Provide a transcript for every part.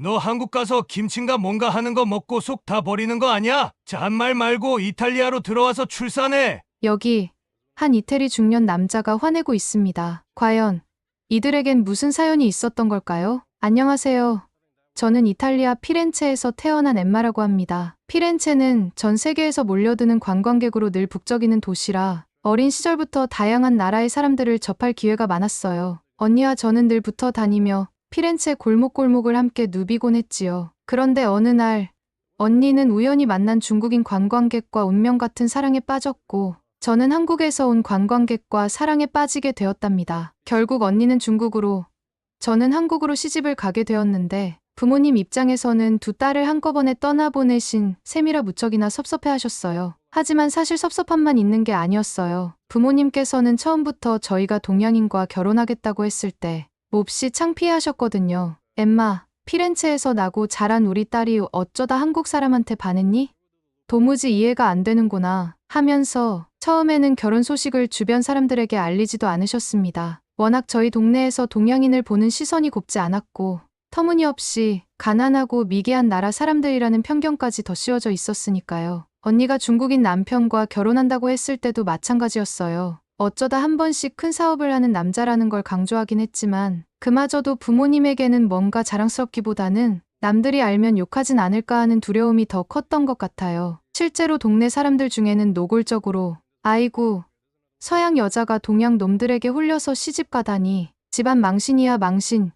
너 한국 가서 김치인가 뭔가 하는 거 먹고 속 다 버리는 거 아니야? 잔말 말고 이탈리아로 들어와서 출산해. 여기 한 이태리 중년 남자가 화내고 있습니다. 과연 이들에겐 무슨 사연이 있었던 걸까요? 안녕하세요. 저는 이탈리아 피렌체에서 태어난 엠마라고 합니다. 피렌체는 전 세계에서 몰려드는 관광객으로 늘 북적이는 도시라 어린 시절부터 다양한 나라의 사람들을 접할 기회가 많았어요. 언니와 저는 늘 붙어 다니며 피렌체 골목골목을 함께 누비곤 했지요. 그런데 어느 날 언니는 우연히 만난 중국인 관광객과 운명 같은 사랑에 빠졌고 저는 한국에서 온 관광객과 사랑에 빠지게 되었답니다. 결국 언니는 중국으로, 저는 한국으로 시집을 가게 되었는데 부모님 입장에서는 두 딸을 한꺼번에 떠나보내신 셈이라 무척이나 섭섭해하셨어요. 하지만 사실 섭섭함만 있는 게 아니었어요. 부모님께서는 처음부터 저희가 동양인과 결혼하겠다고 했을 때 몹시 창피해하셨거든요. 엠마, 피렌체에서 나고 자란 우리 딸이 어쩌다 한국 사람한테 반했니? 도무지 이해가 안 되는구나 하면서 처음에는 결혼 소식을 주변 사람들에게 알리지도 않으셨습니다. 워낙 저희 동네에서 동양인을 보는 시선이 곱지 않았고 터무니없이 가난하고 미개한 나라 사람들이라는 편견까지 더 씌워져 있었으니까요. 언니가 중국인 남편과 결혼한다고 했을 때도 마찬가지였어요. 어쩌다 한 번씩 큰 사업을 하는 남자라는 걸 강조하긴 했지만 그마저도 부모님에게는 뭔가 자랑스럽기보다는 남들이 알면 욕하진 않을까 하는 두려움이 더 컸던 것 같아요. 실제로 동네 사람들 중에는 노골적으로 아이고, 서양 여자가 동양 놈들에게 홀려서 시집 가다니 집안 망신이야 망신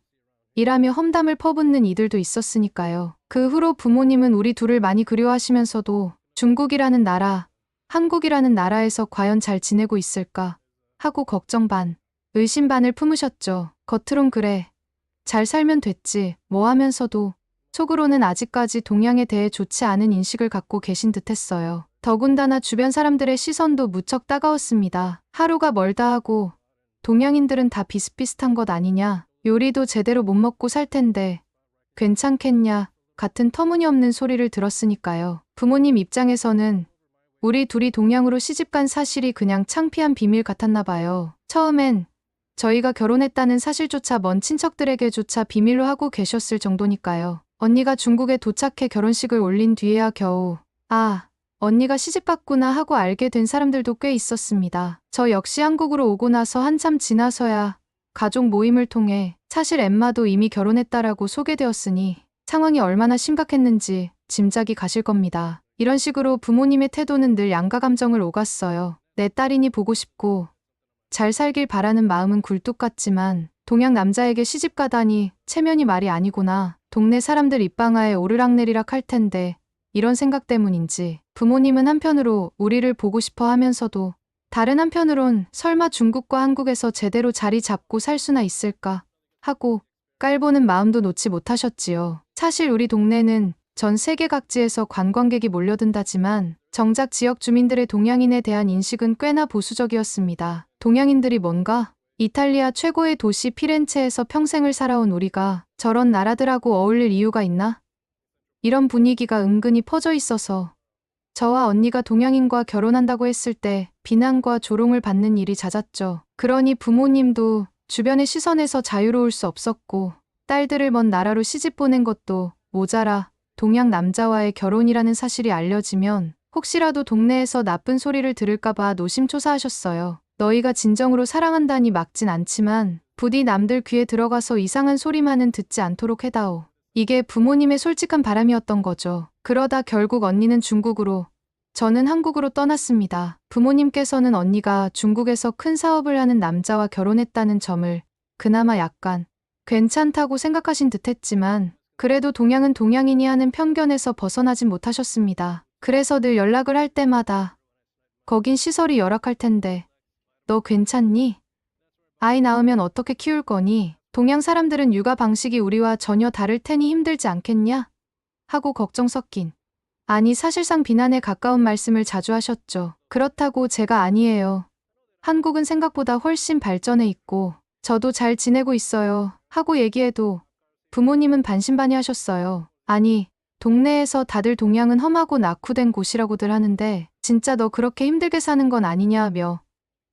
이라며 험담을 퍼붓는 이들도 있었으니까요. 그 후로 부모님은 우리 둘을 많이 그리워하시면서도 중국이라는 나라, 한국이라는 나라에서 과연 잘 지내고 있을까 하고 걱정 반, 의심 반을 품으셨죠. 겉으론 그래, 잘 살면 됐지 뭐 하면서도 속으로는 아직까지 동양에 대해 좋지 않은 인식을 갖고 계신 듯했어요. 더군다나 주변 사람들의 시선도 무척 따가웠습니다. 하루가 멀다 하고 동양인들은 다 비슷비슷한 것 아니냐, 요리도 제대로 못 먹고 살 텐데 괜찮겠냐 같은 터무니없는 소리를 들었으니까요. 부모님 입장에서는 우리 둘이 동양으로 시집간 사실이 그냥 창피한 비밀 같았나 봐요. 처음엔 저희가 결혼했다는 사실조차 먼 친척들에게조차 비밀로 하고 계셨을 정도니까요. 언니가 중국에 도착해 결혼식을 올린 뒤에야 겨우 아, 언니가 시집갔구나 하고 알게 된 사람들도 꽤 있었습니다. 저 역시 한국으로 오고 나서 한참 지나서야 가족 모임을 통해 사실 엠마도 이미 결혼했다라고 소개되었으니 상황이 얼마나 심각했는지 짐작이 가실 겁니다. 이런 식으로 부모님의 태도는 늘 양가 감정을 오갔어요. 내 딸이니 보고 싶고 잘 살길 바라는 마음은 굴뚝 같지만 동양 남자에게 시집 가다니 체면이 말이 아니구나. 동네 사람들 입방아에 오르락내리락 할 텐데 이런 생각 때문인지 부모님은 한편으로 우리를 보고 싶어 하면서도 다른 한편으론 설마 중국과 한국에서 제대로 자리 잡고 살 수나 있을까 하고 깔보는 마음도 놓지 못하셨지요. 사실 우리 동네는 전 세계 각지에서 관광객이 몰려든다지만 정작 지역 주민들의 동양인에 대한 인식은 꽤나 보수적이었습니다. 동양인들이 뭔가? 이탈리아 최고의 도시 피렌체에서 평생을 살아온 우리가 저런 나라들하고 어울릴 이유가 있나? 이런 분위기가 은근히 퍼져 있어서 저와 언니가 동양인과 결혼한다고 했을 때 비난과 조롱을 받는 일이 잦았죠. 그러니 부모님도 주변의 시선에서 자유로울 수 없었고 딸들을 먼 나라로 시집 보낸 것도 모자라 동양 남자와의 결혼이라는 사실이 알려지면 혹시라도 동네에서 나쁜 소리를 들을까봐 노심초사하셨어요. 너희가 진정으로 사랑한다니 막진 않지만 부디 남들 귀에 들어가서 이상한 소리만은 듣지 않도록 해다오. 이게 부모님의 솔직한 바람이었던 거죠. 그러다 결국 언니는 중국으로, 저는 한국으로 떠났습니다. 부모님께서는 언니가 중국에서 큰 사업을 하는 남자와 결혼했다는 점을 그나마 약간 괜찮다고 생각하신 듯했지만 그래도 동양은 동양인이 하는 편견에서 벗어나진 못하셨습니다. 그래서 늘 연락을 할 때마다 거긴 시설이 열악할 텐데 너 괜찮니? 아이 낳으면 어떻게 키울 거니? 동양 사람들은 육아 방식이 우리와 전혀 다를 테니 힘들지 않겠냐? 하고 걱정 섞인, 아니 사실상 비난에 가까운 말씀을 자주 하셨죠. 그렇다고 제가 아니에요. 한국은 생각보다 훨씬 발전해 있고 저도 잘 지내고 있어요. 하고 얘기해도 부모님은 반신반의하셨어요. 아니, 동네에서 다들 동양은 험하고 낙후된 곳이라고들 하는데 진짜 너 그렇게 힘들게 사는 건 아니냐며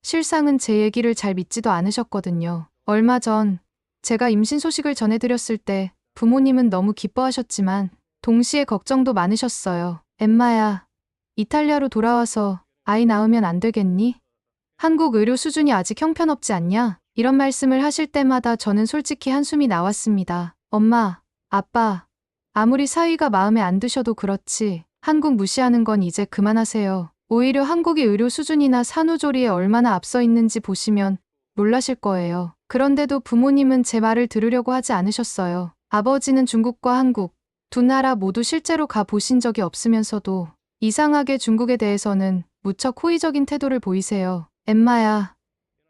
실상은 제 얘기를 잘 믿지도 않으셨거든요. 얼마 전 제가 임신 소식을 전해드렸을 때 부모님은 너무 기뻐하셨지만 동시에 걱정도 많으셨어요. 엠마야, 이탈리아로 돌아와서 아이 낳으면 안 되겠니? 한국 의료 수준이 아직 형편없지 않냐? 이런 말씀을 하실 때마다 저는 솔직히 한숨이 나왔습니다. 엄마, 아빠, 아무리 사위가 마음에 안 드셔도 그렇지. 한국 무시하는 건 이제 그만하세요. 오히려 한국의 의료 수준이나 산후조리에 얼마나 앞서 있는지 보시면 놀라실 거예요. 그런데도 부모님은 제 말을 들으려고 하지 않으셨어요. 아버지는 중국과 한국 두 나라 모두 실제로 가 보신 적이 없으면서도 이상하게 중국에 대해서는 무척 호의적인 태도를 보이세요. 엠마야,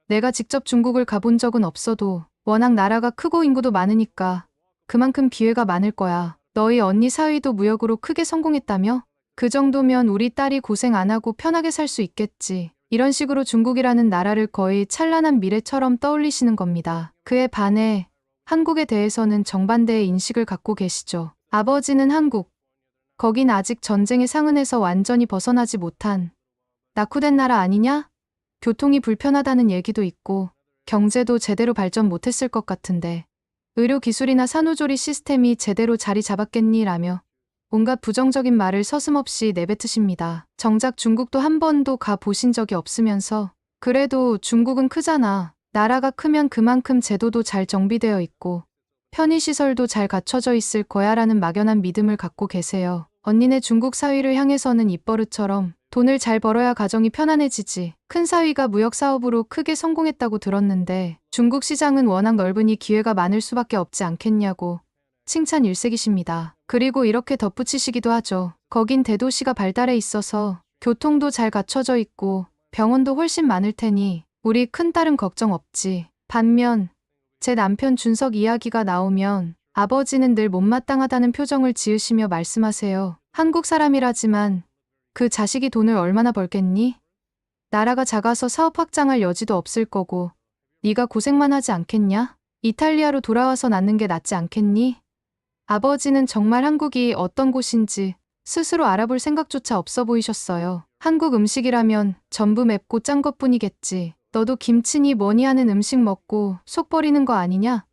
내가 직접 중국을 가본 적은 없어도 워낙 나라가 크고 인구도 많으니까 그만큼 기회가 많을 거야. 너희 언니 사위도 무역으로 크게 성공했다며? 그 정도면 우리 딸이 고생 안 하고 편하게 살 수 있겠지. 이런 식으로 중국이라는 나라를 거의 찬란한 미래처럼 떠올리시는 겁니다. 그에 반해 한국에 대해서는 정반대의 인식을 갖고 계시죠. 아버지는 한국, 거긴 아직 전쟁의 상흔에서 완전히 벗어나지 못한 낙후된 나라 아니냐? 교통이 불편하다는 얘기도 있고 경제도 제대로 발전 못했을 것 같은데 의료기술이나 산후조리 시스템이 제대로 자리 잡았겠니라며 온갖 부정적인 말을 서슴없이 내뱉으십니다. 정작 중국도 한 번도 가 보신 적이 없으면서 그래도 중국은 크잖아. 나라가 크면 그만큼 제도도 잘 정비되어 있고 편의시설도 잘 갖춰져 있을 거야라는 막연한 믿음을 갖고 계세요. 언니네 중국 사위를 향해서는 입버릇처럼 돈을 잘 벌어야 가정이 편안해지지. 큰 사위가 무역 사업으로 크게 성공했다고 들었는데 중국 시장은 워낙 넓으니 기회가 많을 수밖에 없지 않겠냐고 칭찬 일색이십니다. 그리고 이렇게 덧붙이시기도 하죠. 거긴 대도시가 발달해 있어서 교통도 잘 갖춰져 있고 병원도 훨씬 많을 테니 우리 큰딸은 걱정 없지. 반면 제 남편 준석 이야기가 나오면 아버지는 늘 못마땅하다는 표정을 지으시며 말씀하세요. 한국 사람이라지만 그 자식이 돈을 얼마나 벌겠니? 나라가 작아서 사업 확장할 여지도 없을 거고 네가 고생만 하지 않겠냐? 이탈리아로 돌아와서 낳는 게 낫지 않겠니? 아버지는 정말 한국이 어떤 곳인지 스스로 알아볼 생각조차 없어 보이셨어요. 한국 음식이라면 전부 맵고 짠 것뿐이겠지. 너도 김치니 뭐니 하는 음식 먹고 속 버리는 거 아니냐?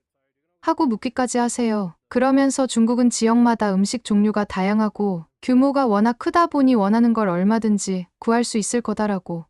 하고 묻기까지 하세요. 그러면서 중국은 지역마다 음식 종류가 다양하고 규모가 워낙 크다 보니 원하는 걸 얼마든지 구할 수 있을 거다라고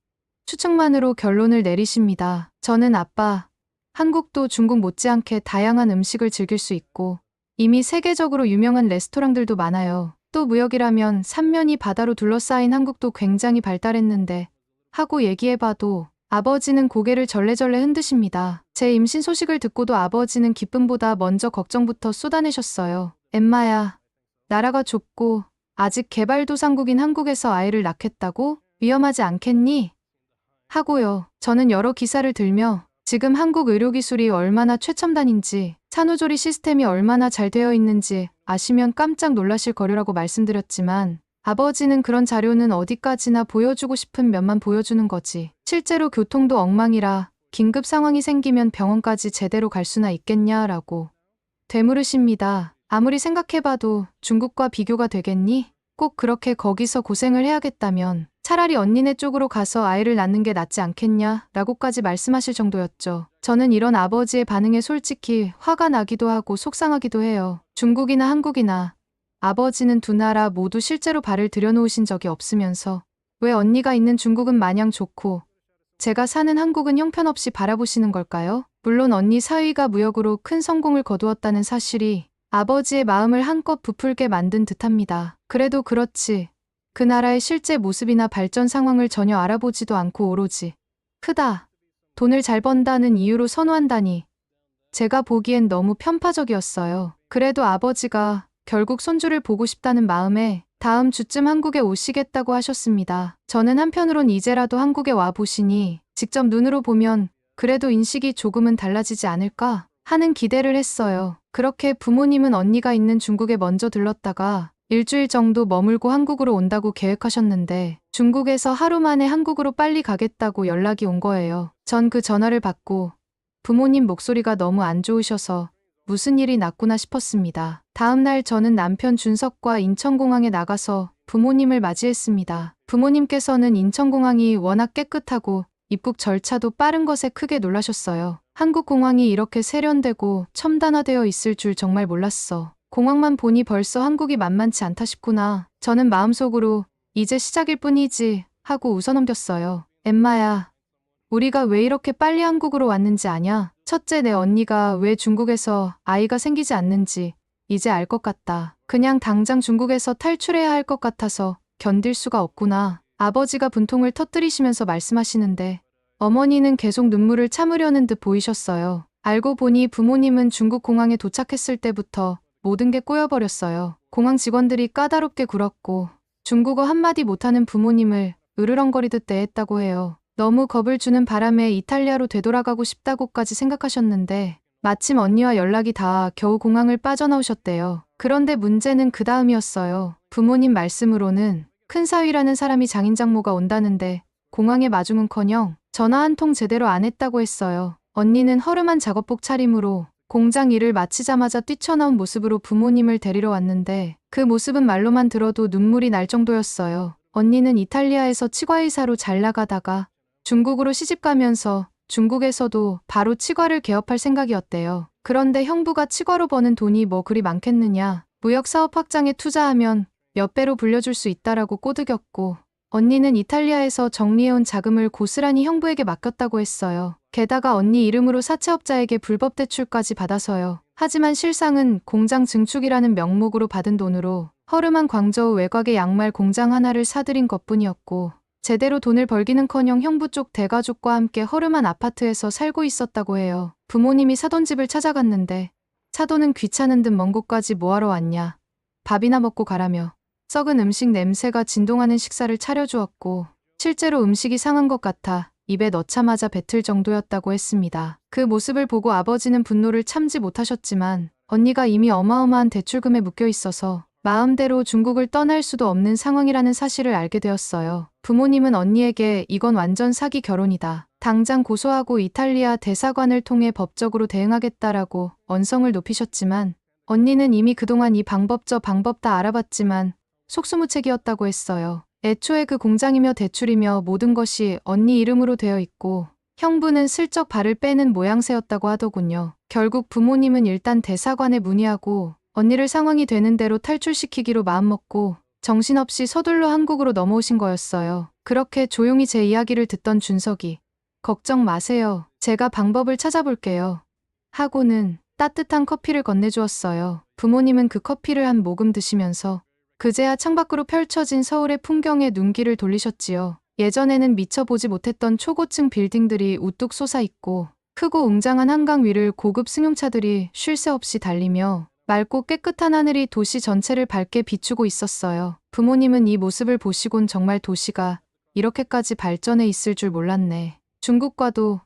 추측만으로 결론을 내리십니다. 저는 아빠, 한국도 중국 못지않게 다양한 음식을 즐길 수 있고 이미 세계적으로 유명한 레스토랑들도 많아요. 또 무역이라면 삼면이 바다로 둘러싸인 한국도 굉장히 발달했는데 하고 얘기해봐도 아버지는 고개를 절레절레 흔드십니다. 제 임신 소식을 듣고도 아버지는 기쁨보다 먼저 걱정부터 쏟아내셨어요. 엠마야, 나라가 좁고 아직 개발도상국인 한국에서 아이를 낳겠다고? 위험하지 않겠니? 하고요. 저는 여러 기사를 들며 지금 한국 의료기술이 얼마나 최첨단인지 산후조리 시스템이 얼마나 잘 되어 있는지 아시면 깜짝 놀라실 거리라고 말씀드렸지만 아버지는 그런 자료는 어디까지나 보여주고 싶은 면만 보여주는 거지. 실제로 교통도 엉망이라 긴급 상황이 생기면 병원까지 제대로 갈 수나 있겠냐라고 되물으십니다. 아무리 생각해봐도 중국과 비교가 되겠니? 꼭 그렇게 거기서 고생을 해야겠다면 차라리 언니네 쪽으로 가서 아이를 낳는 게 낫지 않겠냐? 라고까지 말씀하실 정도였죠. 저는 이런 아버지의 반응에 솔직히 화가 나기도 하고 속상하기도 해요. 중국이나 한국이나 아버지는 두 나라 모두 실제로 발을 들여놓으신 적이 없으면서 왜 언니가 있는 중국은 마냥 좋고 제가 사는 한국은 형편없이 바라보시는 걸까요? 물론 언니 사위가 무역으로 큰 성공을 거두었다는 사실이 아버지의 마음을 한껏 부풀게 만든 듯합니다. 그래도 그렇지 그 나라의 실제 모습이나 발전 상황을 전혀 알아보지도 않고 오로지 크다, 돈을 잘 번다는 이유로 선호한다니 제가 보기엔 너무 편파적이었어요. 그래도 아버지가 결국 손주를 보고 싶다는 마음에 다음 주쯤 한국에 오시겠다고 하셨습니다. 저는 한편으론 이제라도 한국에 와 보시니 직접 눈으로 보면 그래도 인식이 조금은 달라지지 않을까 하는 기대를 했어요. 그렇게 부모님은 언니가 있는 중국에 먼저 들렀다가 일주일 정도 머물고 한국으로 온다고 계획하셨는데 중국에서 하루 만에 한국으로 빨리 가겠다고 연락이 온 거예요. 전 그 전화를 받고 부모님 목소리가 너무 안 좋으셔서 무슨 일이 났구나 싶었습니다. 다음 날 저는 남편 준석과 인천공항에 나가서 부모님을 맞이했습니다. 부모님께서는 인천공항이 워낙 깨끗하고 입국 절차도 빠른 것에 크게 놀라셨어요. 한국 공항이 이렇게 세련되고 첨단화되어 있을 줄 정말 몰랐어. 공항만 보니 벌써 한국이 만만치 않다 싶구나. 저는 마음속으로 이제 시작일 뿐이지 하고 웃어넘겼어요. 엠마야, 우리가 왜 이렇게 빨리 한국으로 왔는지 아냐? 첫째, 내 언니가 왜 중국에서 아이가 생기지 않는지 이제 알 것 같다. 그냥 당장 중국에서 탈출해야 할 것 같아서 견딜 수가 없구나. 아버지가 분통을 터뜨리시면서 말씀하시는데 어머니는 계속 눈물을 참으려는 듯 보이셨어요. 알고 보니 부모님은 중국 공항에 도착했을 때부터 모든 게 꼬여버렸어요. 공항 직원들이 까다롭게 굴었고 중국어 한마디 못하는 부모님을 으르렁거리듯 대했다고 해요. 너무 겁을 주는 바람에 이탈리아로 되돌아가고 싶다고까지 생각하셨는데 마침 언니와 연락이 닿아 겨우 공항을 빠져나오셨대요. 그런데 문제는 그 다음이었어요. 부모님 말씀으로는 큰 사위라는 사람이 장인장모가 온다는데 공항에 마중은커녕 전화 한 통 제대로 안 했다고 했어요. 언니는 허름한 작업복 차림으로 공장 일을 마치자마자 뛰쳐나온 모습으로 부모님을 데리러 왔는데 그 모습은 말로만 들어도 눈물이 날 정도였어요. 언니는 이탈리아에서 치과의사로 잘 나가다가 중국으로 시집가면서 중국에서도 바로 치과를 개업할 생각이었대요. 그런데 형부가 치과로 버는 돈이 뭐 그리 많겠느냐. 무역사업 확장에 투자하면 몇 배로 불려줄 수 있다라고 꼬드겼고 언니는 이탈리아에서 정리해온 자금을 고스란히 형부에게 맡겼다고 했어요. 게다가 언니 이름으로 사채업자에게 불법 대출까지 받아서요. 하지만 실상은 공장 증축이라는 명목으로 받은 돈으로 허름한 광저우 외곽의 양말 공장 하나를 사들인 것뿐이었고 제대로 돈을 벌기는커녕 형부 쪽 대가족과 함께 허름한 아파트에서 살고 있었다고 해요. 부모님이 사돈 집을 찾아갔는데 사돈은 귀찮은 듯 먼 곳까지 뭐하러 왔냐. 밥이나 먹고 가라며 썩은 음식 냄새가 진동하는 식사를 차려주었고 실제로 음식이 상한 것 같아 입에 넣자마자 뱉을 정도였다고 했습니다. 그 모습을 보고 아버지는 분노를 참지 못하셨지만 언니가 이미 어마어마한 대출금에 묶여 있어서 마음대로 중국을 떠날 수도 없는 상황이라는 사실을 알게 되었어요. 부모님은 언니에게 이건 완전 사기 결혼이다. 당장 고소하고 이탈리아 대사관을 통해 법적으로 대응하겠다라고 언성을 높이셨지만 언니는 이미 그동안 이 방법 저 방법 다 알아봤지만 속수무책이었다고 했어요. 애초에 그 공장이며 대출이며 모든 것이 언니 이름으로 되어 있고 형부는 슬쩍 발을 빼는 모양새였다고 하더군요. 결국 부모님은 일단 대사관에 문의하고 언니를 상황이 되는 대로 탈출시키기로 마음먹고 정신없이 서둘러 한국으로 넘어오신 거였어요. 그렇게 조용히 제 이야기를 듣던 준석이 걱정 마세요. 제가 방법을 찾아볼게요. 하고는 따뜻한 커피를 건네주었어요. 부모님은 그 커피를 한 모금 드시면서 그제야 창밖으로 펼쳐진 서울의 풍경에 눈길을 돌리셨지요. 예전에는 미처 보지 못했던 초고층 빌딩들이 우뚝 솟아있고 크고 웅장한 한강 위를 고급 승용차들이 쉴 새 없이 달리며 맑고 깨끗한 하늘이 도시 전체를 밝게 비추고 있었어요. 부모님은 이 모습을 보시곤 정말 도시가 이렇게까지 발전해 있을 줄 몰랐네. 중국과도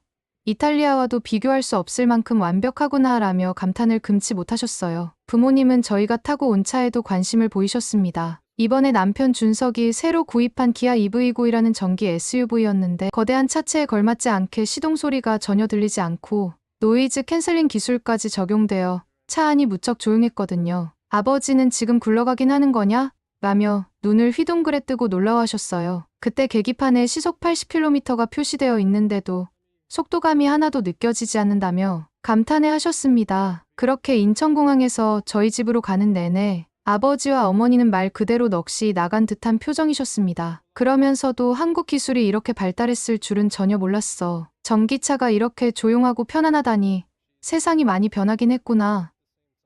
이탈리아와도 비교할 수 없을 만큼 완벽하구나 라며 감탄을 금치 못하셨어요. 부모님은 저희가 타고 온 차에도 관심을 보이셨습니다. 이번에 남편 준석이 새로 구입한 기아 EV9이라는 전기 SUV였는데 거대한 차체에 걸맞지 않게 시동 소리가 전혀 들리지 않고 노이즈 캔슬링 기술까지 적용되어 차 안이 무척 조용했거든요. 아버지는 지금 굴러가긴 하는 거냐? 라며 눈을 휘둥그레 뜨고 놀라워하셨어요. 그때 계기판에 시속 80km가 표시되어 있는데도 속도감이 하나도 느껴지지 않는다며 감탄해 하셨습니다. 그렇게 인천공항에서 저희 집으로 가는 내내 아버지와 어머니는 말 그대로 넋이 나간 듯한 표정이셨습니다. 그러면서도 한국 기술이 이렇게 발달했을 줄은 전혀 몰랐어. 전기차가 이렇게 조용하고 편안하다니 세상이 많이 변하긴 했구나.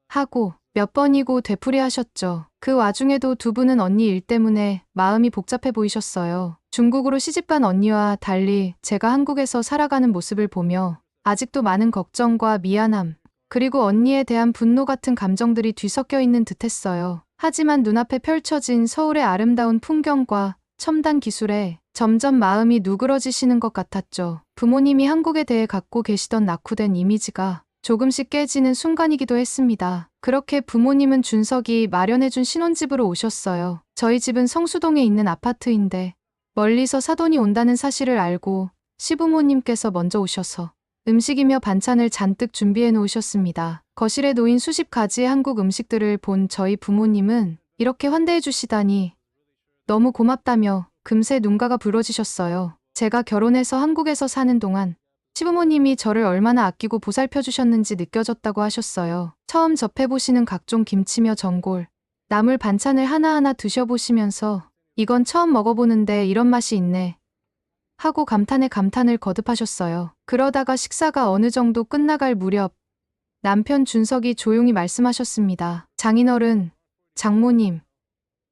하고 몇 번이고 되풀이하셨죠. 그 와중에도 두 분은 언니 일 때문에 마음이 복잡해 보이셨어요. 중국으로 시집간 언니와 달리 제가 한국에서 살아가는 모습을 보며 아직도 많은 걱정과 미안함, 그리고 언니에 대한 분노 같은 감정들이 뒤섞여 있는 듯했어요. 하지만 눈앞에 펼쳐진 서울의 아름다운 풍경과 첨단 기술에 점점 마음이 누그러지시는 것 같았죠. 부모님이 한국에 대해 갖고 계시던 낙후된 이미지가 조금씩 깨지는 순간이기도 했습니다. 그렇게 부모님은 준석이 마련해준 신혼집으로 오셨어요. 저희 집은 성수동에 있는 아파트인데 멀리서 사돈이 온다는 사실을 알고 시부모님께서 먼저 오셔서 음식이며 반찬을 잔뜩 준비해 놓으셨습니다. 거실에 놓인 수십 가지의 한국 음식들을 본 저희 부모님은 이렇게 환대해 주시다니 너무 고맙다며 금세 눈가가 부러지셨어요. 제가 결혼해서 한국에서 사는 동안 시부모님이 저를 얼마나 아끼고 보살펴 주셨는지 느껴졌다고 하셨어요. 처음 접해보시는 각종 김치며 전골, 나물 반찬을 하나하나 드셔보시면서 이건 처음 먹어보는데 이런 맛이 있네 하고 감탄에 감탄을 거듭하셨어요. 그러다가 식사가 어느 정도 끝나갈 무렵 남편 준석이 조용히 말씀하셨습니다. 장인어른, 장모님,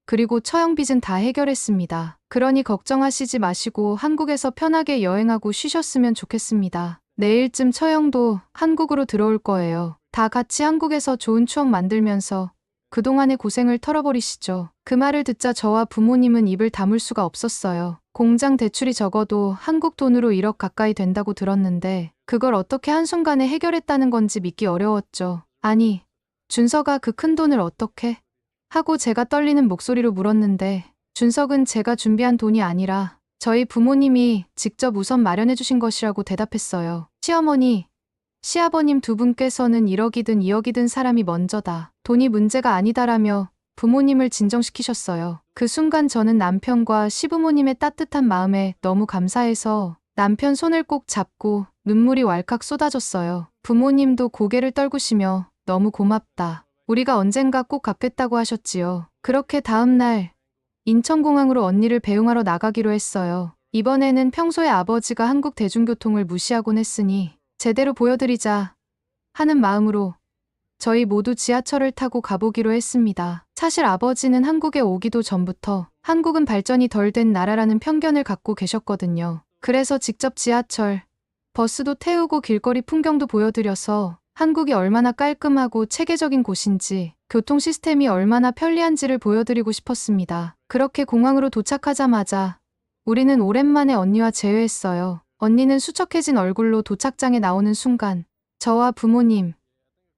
그리고 처형빚은 다 해결했습니다. 그러니 걱정하시지 마시고 한국에서 편하게 여행하고 쉬셨으면 좋겠습니다. 내일쯤 처형도 한국으로 들어올 거예요. 다 같이 한국에서 좋은 추억 만들면서 그동안의 고생을 털어버리시죠. 그 말을 듣자 저와 부모님은 입을 다물 수가 없었어요. 공장 대출이 적어도 한국 돈으로 1억 가까이 된다고 들었는데 그걸 어떻게 한순간에 해결했다는 건지 믿기 어려웠죠. 아니, 준석아 그 큰 돈을 어떻게? 하고 제가 떨리는 목소리로 물었는데 준석은 제가 준비한 돈이 아니라 저희 부모님이 직접 우선 마련해 주신 것이라고 대답했어요. 시어머니, 시아버님 두 분께서는 1억이든 2억이든 사람이 먼저다. 돈이 문제가 아니다라며 부모님을 진정시키셨어요. 그 순간 저는 남편과 시부모님의 따뜻한 마음에 너무 감사해서 남편 손을 꼭 잡고 눈물이 왈칵 쏟아졌어요. 부모님도 고개를 떨구시며 너무 고맙다. 우리가 언젠가 꼭 갚겠다고 하셨지요. 그렇게 다음 날 인천공항으로 언니를 배웅하러 나가기로 했어요. 이번에는 평소에 아버지가 한국 대중교통을 무시하곤 했으니 제대로 보여드리자 하는 마음으로 저희 모두 지하철을 타고 가보기로 했습니다. 사실 아버지는 한국에 오기도 전부터 한국은 발전이 덜 된 나라라는 편견을 갖고 계셨거든요. 그래서 직접 지하철, 버스도 태우고 길거리 풍경도 보여드려서 한국이 얼마나 깔끔하고 체계적인 곳인지, 교통 시스템이 얼마나 편리한지를 보여드리고 싶었습니다. 그렇게 공항으로 도착하자마자 우리는 오랜만에 언니와 재회했어요. 언니는 수척해진 얼굴로 도착장에 나오는 순간 저와 부모님,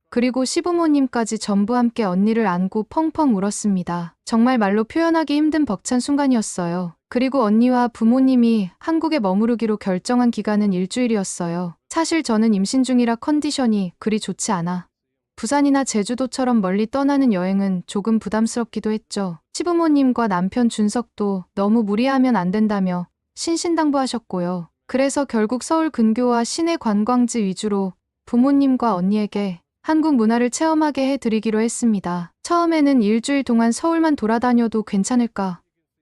그리고 시부모님까지 전부 함께 언니를 안고 펑펑 울었습니다. 정말 말로 표현하기 힘든 벅찬 순간이었어요. 그리고 언니와 부모님이 한국에 머무르기로 결정한 기간은 일주일이었어요. 사실 저는 임신 중이라 컨디션이 그리 좋지 않아 부산이나 제주도처럼 멀리 떠나는 여행은 조금 부담스럽기도 했죠. 시부모님과 남편 준석도 너무 무리하면 안 된다며 신신당부하셨고요. 그래서 결국 서울 근교와 시내 관광지 위주로 부모님과 언니에게 한국 문화를 체험하게 해드리기로 했습니다. 처음에는 일주일 동안 서울만 돌아다녀도 괜찮을까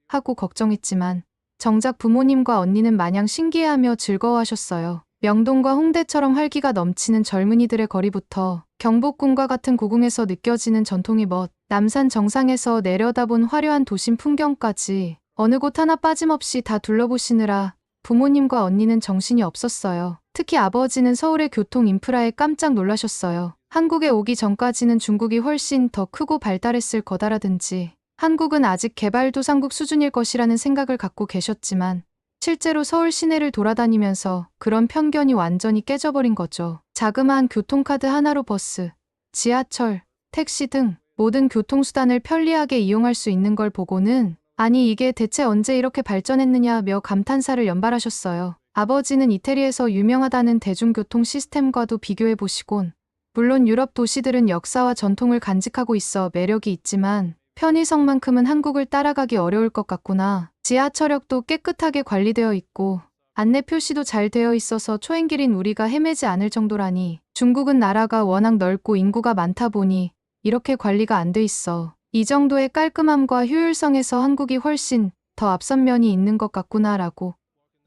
하고 걱정했지만 정작 부모님과 언니는 마냥 신기해하며 즐거워하셨어요. 명동과 홍대처럼 활기가 넘치는 젊은이들의 거리부터 경복궁과 같은 고궁에서 느껴지는 전통의 멋, 남산 정상에서 내려다본 화려한 도심 풍경까지 어느 곳 하나 빠짐없이 다 둘러보시느라 부모님과 언니는 정신이 없었어요. 특히 아버지는 서울의 교통 인프라에 깜짝 놀라셨어요. 한국에 오기 전까지는 중국이 훨씬 더 크고 발달했을 거다라든지 한국은 아직 개발도상국 수준일 것이라는 생각을 갖고 계셨지만 실제로 서울 시내를 돌아다니면서 그런 편견이 완전히 깨져버린 거죠. 자그마한 교통카드 하나로 버스, 지하철, 택시 등 모든 교통수단을 편리하게 이용할 수 있는 걸 보고는 아니 이게 대체 언제 이렇게 발전했느냐며 감탄사를 연발하셨어요. 아버지는 이태리에서 유명하다는 대중교통 시스템과도 비교해보시곤 물론 유럽 도시들은 역사와 전통을 간직하고 있어 매력이 있지만 편의성만큼은 한국을 따라가기 어려울 것 같구나. 지하철역도 깨끗하게 관리되어 있고 안내 표시도 잘 되어 있어서 초행길인 우리가 헤매지 않을 정도라니. 중국은 나라가 워낙 넓고 인구가 많다 보니 이렇게 관리가 안 돼 있어. 이 정도의 깔끔함과 효율성에서 한국이 훨씬 더 앞선 면이 있는 것 같구나라고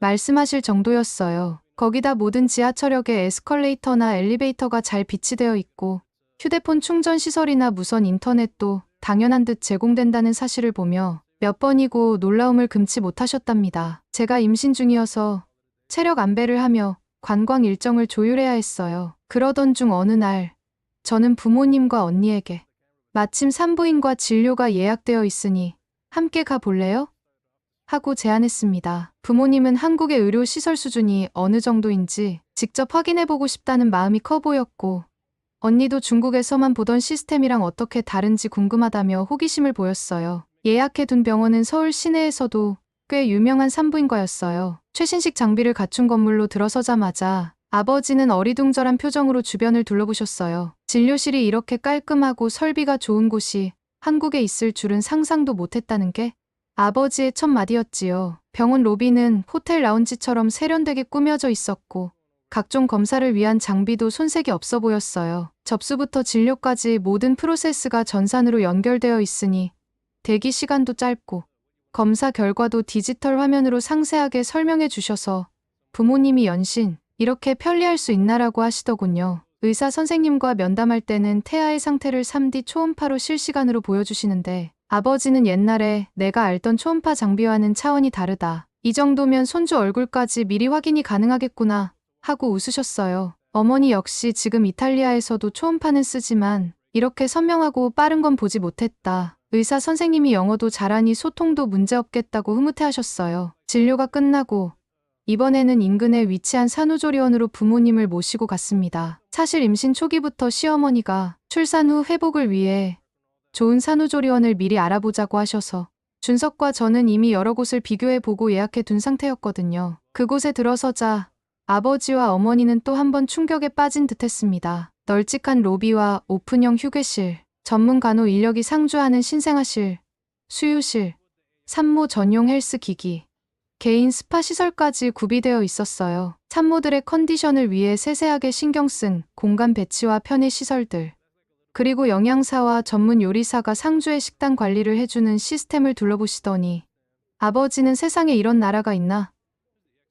말씀하실 정도였어요. 거기다 모든 지하철역에 에스컬레이터나 엘리베이터가 잘 비치되어 있고 휴대폰 충전 시설이나 무선 인터넷도 당연한 듯 제공된다는 사실을 보며 몇 번이고 놀라움을 금치 못하셨답니다. 제가 임신 중이어서 체력 안배를 하며 관광 일정을 조율해야 했어요. 그러던 중 어느 날 저는 부모님과 언니에게 마침 산부인과 진료가 예약되어 있으니 함께 가볼래요? 하고 제안했습니다. 부모님은 한국의 의료시설 수준이 어느 정도인지 직접 확인해보고 싶다는 마음이 커 보였고 언니도 중국에서만 보던 시스템이랑 어떻게 다른지 궁금하다며 호기심을 보였어요. 예약해둔 병원은 서울 시내에서도 꽤 유명한 산부인과였어요. 최신식 장비를 갖춘 건물로 들어서자마자 아버지는 어리둥절한 표정으로 주변을 둘러보셨어요. 진료실이 이렇게 깔끔하고 설비가 좋은 곳이 한국에 있을 줄은 상상도 못했다는 게 아버지의 첫 마디였지요. 병원 로비는 호텔 라운지처럼 세련되게 꾸며져 있었고 각종 검사를 위한 장비도 손색이 없어 보였어요. 접수부터 진료까지 모든 프로세스가 전산으로 연결되어 있으니 대기 시간도 짧고 검사 결과도 디지털 화면으로 상세하게 설명해 주셔서 부모님이 연신 이렇게 편리할 수 있나라고 하시더군요. 의사 선생님과 면담할 때는 태아의 상태를 3D 초음파로 실시간으로 보여주시는데 아버지는 옛날에 내가 알던 초음파 장비와는 차원이 다르다. 이 정도면 손주 얼굴까지 미리 확인이 가능하겠구나 하고 웃으셨어요. 어머니 역시 지금 이탈리아에서도 초음파는 쓰지만 이렇게 선명하고 빠른 건 보지 못했다. 의사 선생님이 영어도 잘하니 소통도 문제없겠다고 흐뭇해하셨어요. 진료가 끝나고 이번에는 인근에 위치한 산후조리원으로 부모님을 모시고 갔습니다. 사실 임신 초기부터 시어머니가 출산 후 회복을 위해 좋은 산후조리원을 미리 알아보자고 하셔서 준석과 저는 이미 여러 곳을 비교해보고 예약해 둔 상태였거든요. 그곳에 들어서자 아버지와 어머니는 또 한 번 충격에 빠진 듯했습니다. 널찍한 로비와 오픈형 휴게실, 전문 간호 인력이 상주하는 신생아실, 수유실, 산모 전용 헬스 기기, 개인 스파 시설까지 구비되어 있었어요. 산모들의 컨디션을 위해 세세하게 신경 쓴 공간 배치와 편의 시설들, 그리고 영양사와 전문 요리사가 상주의 식단 관리를 해주는 시스템을 둘러보시더니 아버지는 세상에 이런 나라가 있나?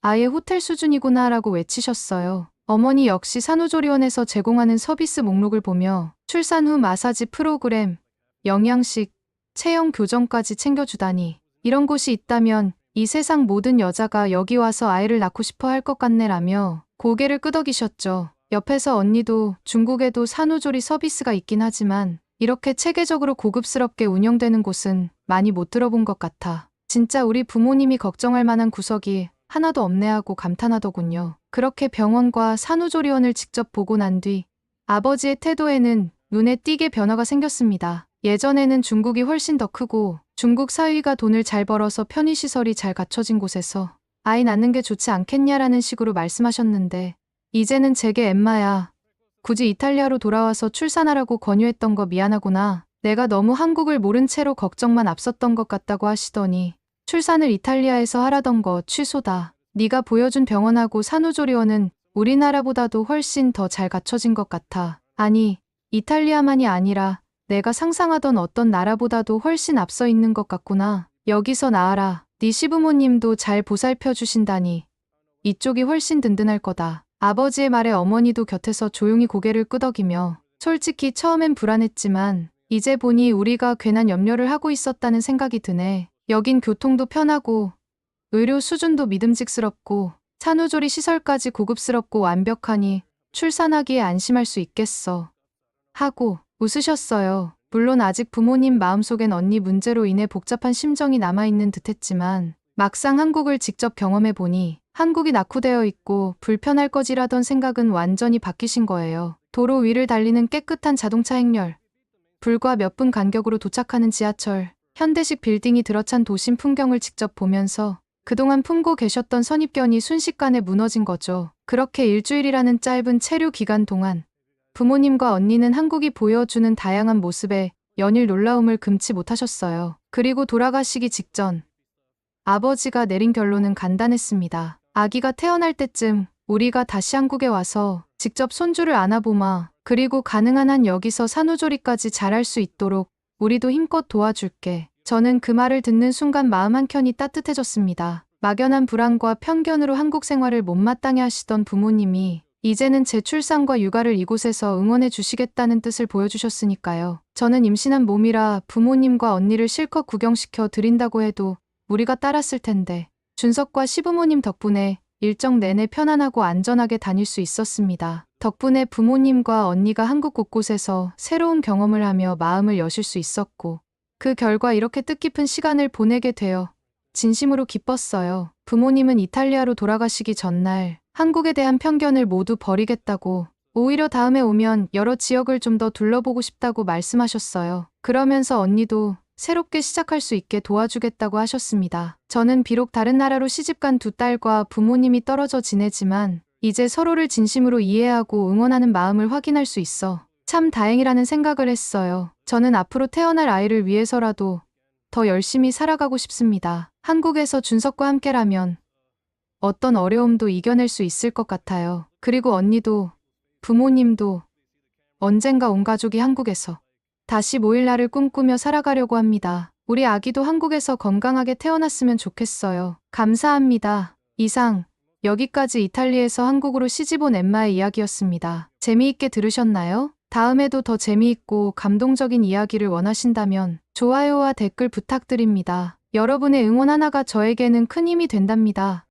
아예 호텔 수준이구나 라고 외치셨어요. 어머니 역시 산후조리원에서 제공하는 서비스 목록을 보며 출산 후 마사지 프로그램, 영양식, 체형 교정까지 챙겨주다니 이런 곳이 있다면 이 세상 모든 여자가 여기 와서 아이를 낳고 싶어 할 것 같네라며 고개를 끄덕이셨죠. 옆에서 언니도 중국에도 산후조리 서비스가 있긴 하지만 이렇게 체계적으로 고급스럽게 운영되는 곳은 많이 못 들어본 것 같아. 진짜 우리 부모님이 걱정할 만한 구석이 하나도 없네 하고 감탄하더군요. 그렇게 병원과 산후조리원을 직접 보고 난 뒤 아버지의 태도에는 눈에 띄게 변화가 생겼습니다. 예전에는 중국이 훨씬 더 크고 중국 사위가 돈을 잘 벌어서 편의시설이 잘 갖춰진 곳에서 아이 낳는 게 좋지 않겠냐라는 식으로 말씀하셨는데 이제는 제게 엠마야. 굳이 이탈리아로 돌아와서 출산하라고 권유했던 거 미안하구나. 내가 너무 한국을 모른 채로 걱정만 앞섰던 것 같다고 하시더니 출산을 이탈리아에서 하라던 거 취소다. 네가 보여준 병원하고 산후조리원은 우리나라보다도 훨씬 더 잘 갖춰진 것 같아. 아니, 이탈리아만이 아니라 내가 상상하던 어떤 나라보다도 훨씬 앞서 있는 것 같구나. 여기서 나아라. 네 시부모님도 잘 보살펴 주신다니. 이쪽이 훨씬 든든할 거다. 아버지의 말에 어머니도 곁에서 조용히 고개를 끄덕이며 솔직히 처음엔 불안했지만 이제 보니 우리가 괜한 염려를 하고 있었다는 생각이 드네. 여긴 교통도 편하고 의료 수준도 믿음직스럽고 산후조리 시설까지 고급스럽고 완벽하니 출산하기에 안심할 수 있겠어. 하고 웃으셨어요. 물론 아직 부모님 마음속엔 언니 문제로 인해 복잡한 심정이 남아있는 듯했지만 막상 한국을 직접 경험해보니 한국이 낙후되어 있고 불편할 거지라던 생각은 완전히 바뀌신 거예요. 도로 위를 달리는 깨끗한 자동차 행렬, 불과 몇 분 간격으로 도착하는 지하철, 현대식 빌딩이 들어찬 도심 풍경을 직접 보면서 그동안 품고 계셨던 선입견이 순식간에 무너진 거죠. 그렇게 일주일이라는 짧은 체류 기간 동안 부모님과 언니는 한국이 보여주는 다양한 모습에 연일 놀라움을 금치 못하셨어요. 그리고 돌아가시기 직전 아버지가 내린 결론은 간단했습니다. 아기가 태어날 때쯤 우리가 다시 한국에 와서 직접 손주를 안아보마. 그리고 가능한 한 여기서 산후조리까지 잘할 수 있도록 우리도 힘껏 도와줄게. 저는 그 말을 듣는 순간 마음 한켠이 따뜻해졌습니다. 막연한 불안과 편견으로 한국 생활을 못마땅해 하시던 부모님이 이제는 제 출산과 육아를 이곳에서 응원해 주시겠다는 뜻을 보여주셨으니까요. 저는 임신한 몸이라 부모님과 언니를 실컷 구경시켜 드린다고 해도 무리가 따랐을 텐데 준석과 시부모님 덕분에 일정 내내 편안하고 안전하게 다닐 수 있었습니다. 덕분에 부모님과 언니가 한국 곳곳에서 새로운 경험을 하며 마음을 여실 수 있었고 그 결과 이렇게 뜻깊은 시간을 보내게 되어 진심으로 기뻤어요. 부모님은 이탈리아로 돌아가시기 전날 한국에 대한 편견을 모두 버리겠다고 오히려 다음에 오면 여러 지역을 좀 더 둘러보고 싶다고 말씀하셨어요. 그러면서 언니도 새롭게 시작할 수 있게 도와주겠다고 하셨습니다. 저는 비록 다른 나라로 시집간 두 딸과 부모님이 떨어져 지내지만 이제 서로를 진심으로 이해하고 응원하는 마음을 확인할 수 있어 참 다행이라는 생각을 했어요. 저는 앞으로 태어날 아이를 위해서라도 더 열심히 살아가고 싶습니다. 한국에서 준석과 함께라면 어떤 어려움도 이겨낼 수 있을 것 같아요. 그리고 언니도, 부모님도 언젠가 온 가족이 한국에서 다시 모일 날을 꿈꾸며 살아가려고 합니다. 우리 아기도 한국에서 건강하게 태어났으면 좋겠어요. 감사합니다. 이상, 여기까지 이탈리아에서 한국으로 시집온 엠마의 이야기였습니다. 재미있게 들으셨나요? 다음에도 더 재미있고 감동적인 이야기를 원하신다면 좋아요와 댓글 부탁드립니다. 여러분의 응원 하나가 저에게는 큰 힘이 된답니다.